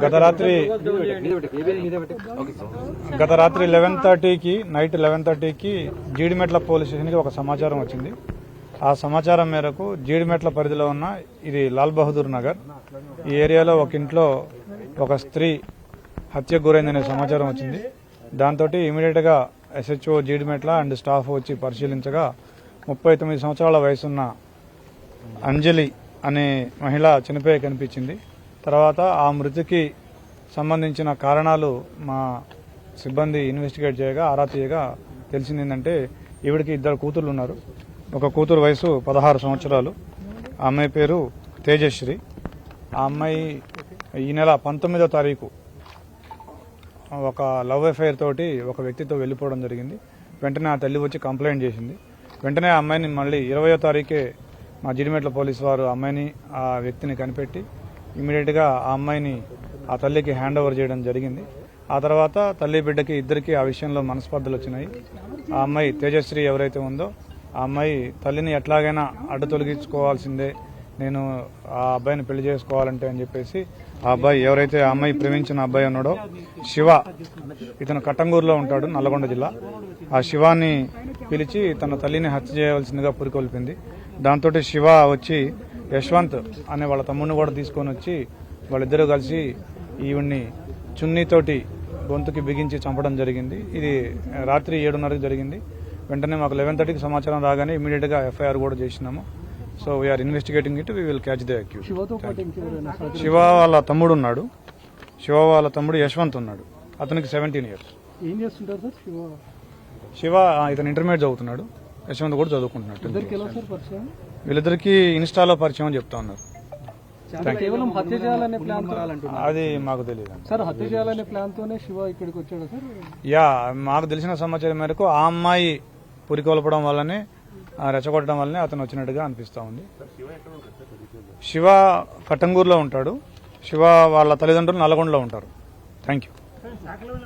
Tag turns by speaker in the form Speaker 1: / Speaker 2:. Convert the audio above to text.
Speaker 1: గత రాత్రి 11:30కి night 11:30కి Jeedimetla police స్టేషన్కి ఒక సమాచారం వచ్చింది. ఆ సమాచారం మేరకు జీడిమెట్ల పరిధిలో ఉన్న ఇది లాల్ బహదూర్ నగర్ ఈ ఏరియాలో ఒక ఇంట్లో ఒక స్త్రీ హత్యకు గురైందనే సమాచారం వచ్చింది. దాంతో ఇమీడియట్ గా SHO జీడిమెట్ల అండ్ స్టాఫ్ వచ్చి పరిశీలించగా 39 సంవత్సరాల వయసున్న అంజలి అనే మహిళ చనిపోయి కనిపించింది. తర్వాత ఆ మృతికి సంబంధించిన కారణాలు మా సిబ్బంది ఇన్వెస్టిగేట్ చేయగా ఆరా తీయగా తెలిసింది ఏంటంటే ఈవిడికి 2 కూతుర్లు ఉన్నారు. ఒక కూతురు వయసు 16 సంవత్సరాలు. ఆ అమ్మాయి పేరు తేజశ్రీ. ఆ అమ్మాయి ఈ నెల 19వ తారీఖు ఒక లవ్ అఫైర్ తోటి ఒక వ్యక్తితో వెళ్లిపోవడం జరిగింది. వెంటనే ఆ తల్లి వచ్చి కంప్లైంట్ చేసింది. వెంటనే ఆ అమ్మాయిని మళ్ళీ 20వ తారీఖే మా జీడిమెట్ల పోలీసు వారు అమ్మాయిని ఆ వ్యక్తిని కనిపెట్టి ఇమీడియట్ గా ఆ అమ్మాయిని ఆ తల్లికి హ్యాండ్ ఓవర్ చేయడం జరిగింది. ఆ తర్వాత తల్లి బిడ్డకి ఇద్దరికి ఆ విషయంలో మనస్పర్ధలు వచ్చినాయి. ఆ అమ్మాయి తేజశ్రీ ఎవరైతే ఉందో ఆ అమ్మాయి తల్లిని ఎట్లాగైనా అడ్డు తొలగించుకోవాల్సిందే, నేను ఆ అబ్బాయిని పెళ్లి చేసుకోవాలంటే అని చెప్పేసి ఆ అబ్బాయి ఎవరైతే ఆ అమ్మాయి ప్రేమించిన అబ్బాయి ఉన్నాడో శివ, ఇతను కట్టంగూరులో ఉంటాడు, నల్లగొండ జిల్లా. ఆ శివాని పిలిచి తన తల్లిని హత్య చేయవలసిందిగా పురికొల్పింది. దాంతో శివ వచ్చి యశ్వంత్ అనే వాళ్ళ తమ్ముడిని కూడా తీసుకొని వచ్చి వాళ్ళిద్దరూ కలిసి ఈవిడ్ని చున్నీతోటి గొంతుకి బిగించి చంపడం జరిగింది. ఇది రాత్రి 7:30కి జరిగింది. వెంటనే మాకు 11:30కి సమాచారం రాగానే ఇమీడియట్ గా FIR కూడా చేసినాము. So we're investigating it, we will catch the accuse. Shiva వాళ్ళ తమ్ముడు ఉన్నాడు. శివ వాళ్ళ తమ్ముడు యశ్వంత్ ఉన్నాడు. అతనికి 17 years.
Speaker 2: ఏం చేస్తుంటారు సార్
Speaker 1: శివ ఇతను ఇంటర్మీడియట్ చదువుతున్నాడు. యశ్వంత్ కూడా చదువుకుంటున్నాడు. వీళ్ళిద్దరికి ఇన్స్టాలో పరిచయం అని చెప్తా ఉన్నారు.
Speaker 2: కేవలం హత్య చేయాలనే ప్లాన్
Speaker 1: అది మాకు తెలియదు
Speaker 2: సార్. హత్య చేయాలనే ప్లాన్ తోనే శివ ఇక్కడికి వచ్చాడు సార్.
Speaker 1: యా, మాకు తెలిసిన సమాచారం మేరకు ఆ అమ్మాయి పురికొల్పడం వల్లనే రెచ్చగొట్టడం వల్లనే అతను వచ్చినట్టుగా అనిపిస్తా ఉంది. శివ కట్టంగూరులో ఉంటాడు. శివ వాళ్ళ తల్లిదండ్రులు నల్గొండలో ఉంటారు. Thank you.